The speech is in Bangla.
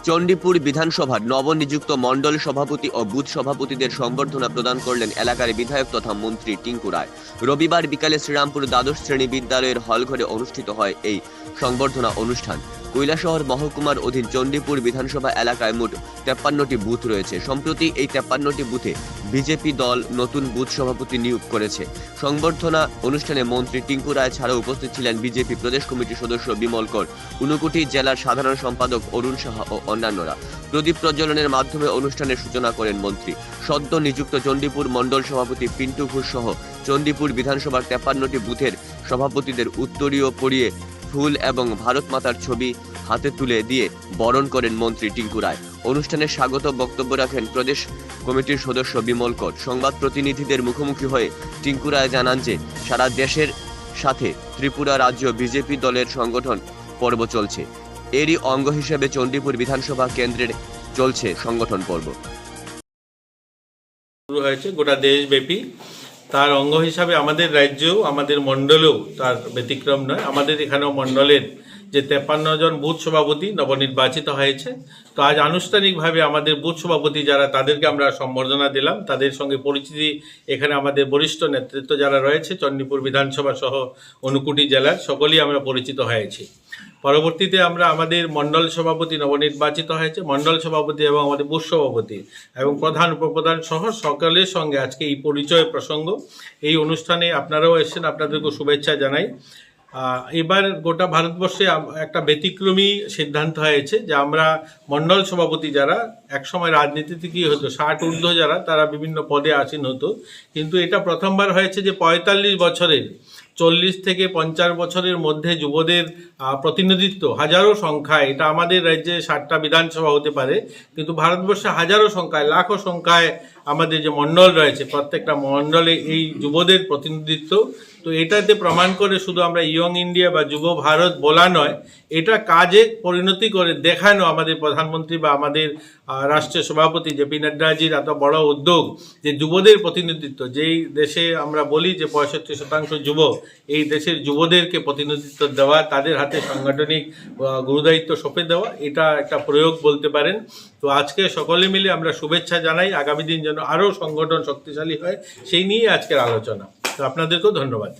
চণ্ডীপুর বিধানসভার নবনিযুক্ত মণ্ডল সভাপতি ও বুথ সভাপতিদের সংবর্ধনা প্রদান করলেন এলাকার বিধায়ক তথা মন্ত্রী টিঙ্কু রায়। রবিবার বিকালে শ্রীরামপুর দ্বাদশ শ্রেণী বিদ্যালয়ের হলঘরে অনুষ্ঠিত হয় এই সংবর্ধনা অনুষ্ঠান। কৈলাসহর মহকুমার অধীন চণ্ডীপুর বিধানসভা এলাকায় মোট 53টি বুথ রয়েছে। সম্প্রতি এই 53টি বুথে বিজেপি দল নতুন বুথ সভাপতি নিয়োগ করেছে। সংবর্ধনা অনুষ্ঠানে মন্ত্রী টিঙ্কু রায় ছাড়াও উপস্থিত ছিলেন বিজেপি প্রদেশ কমিটির সদস্য বিমল কর, ঊনকোটি জেলার সাধারণ সম্পাদক অরুণ সাহা ও অন্যান্যরা। প্রদীপ প্রজ্বলনের মাধ্যমে অনুষ্ঠানের সূচনা করেন মন্ত্রী। সদ্য নিযুক্ত চণ্ডীপুর মণ্ডল সভাপতি পিন্টু ঘোষ সহ চণ্ডীপুর বিধানসভার 53টি বুথের সভাপতিদের উত্তরীয় পরিয়ে ফুল এবং ভারত মাতার ছবি হাতে তুলে দিয়ে বরণ করেন মন্ত্রী টিঙ্কু রায়। অনুষ্ঠানে স্বাগত বক্তব্য রাখেন প্রদেশ কমিটির সদস্য বিমল কর। সংবাদ প্রতিনিধিদের মুখোমুখি হয়ে টিঙ্কু রায় জানান যে সারা দেশের সাথে ত্রিপুরা রাজ্য বিজেপি দলের সংগঠন পর্ব চলছে। এরই অঙ্গ হিসেবে চণ্ডীপুর বিধানসভা কেন্দ্রের চলছে সংগঠন পর্ব। শুরু হয়েছে গোটা দেশব্যাপী, তার অঙ্গ হিসাবে আমাদের রাজ্যেও আমাদের মণ্ডলেও তার ব্যতিক্রম নয়। আমাদের এখানেও মণ্ডলের যে 53 জন বুথ সভাপতি নবনির্বাচিত হয়েছে, তো আজ আনুষ্ঠানিকভাবে আমাদের বুথ সভাপতি যারা তাদেরকে আমরা সম্বর্ধনা দিলাম। তাদের সঙ্গে পরিচিতি এখানে আমাদের বরিষ্ঠ নেতৃত্ব যারা রয়েছে চণ্ডীপুর বিধানসভা সহ ঊনকোটি জেলার সকলেই আমরা পরিচিত হয়েছি। পরবর্তীতে আমরা আমাদের মণ্ডল সভাপতি নবনির্বাচিত হয়েছে, মণ্ডল সভাপতি এবং আমাদের বুথ সভাপতি এবং প্রধান উপপ্রধান সহ সকলের সঙ্গে আজকে এই পরিচয় প্রসঙ্গ। এই অনুষ্ঠানে আপনারাও এসেছেন, আপনাদেরকে শুভেচ্ছা জানাই। এবার গোটা ভারতবর্ষে একটা ব্যতিক্রমী সিদ্ধান্ত হয়েছে যে আমরা মণ্ডল সভাপতি যারা একসময় রাজনীতিতে কি হতো 60 ঊর্ধ্ব যারা তারা বিভিন্ন পদে আসীন হতো, কিন্তু এটা প্রথমবার হয়েছে যে 45 বছরের 40 থেকে 50 বছরের মধ্যে যুবদের প্রতিনিধিত্ব হাজারো সংখ্যায়। এটা আমাদের রাজ্যে 60টা বিধানসভা হতে পারে, কিন্তু ভারতবর্ষে হাজারো সংখ্যায় লাখো সংখ্যায় আমাদের যে মণ্ডল রয়েছে প্রত্যেকটা মণ্ডলে এই যুবদের প্রতিনিধিত্ব। তো এটাতে প্রমাণ করে শুধু আমরা ইয়ং ইন্ডিয়া বা যুব ভারত বলা নয়, এটা কাজে পরিণতি করে দেখানো আমাদের প্রধানমন্ত্রী বা আমাদের রাষ্ট্রীয় সভাপতি জেপি নাড্ডাজির এত বড় উদ্যোগ যে যুবদের প্রতিনিধিত্ব। যেই দেশে আমরা বলি যে 65% যুব, এই দেশের যুবদেরকে প্রতিনিধিত্ব দেওয়া, তাদের হাতে সাংগঠনিক গুরুদায়িত্ব সঁপে দেওয়া, এটা একটা প্রয়োগ বলতে পারেন। তো আজকে সকলে মিলে আমরা শুভেচ্ছা জানাই, আগামী দিন যেন আরও সংগঠন শক্তিশালী হয় সেই নিয়ে আজকের আলোচনা। তো আপনাদেরকেও ধন্যবাদ।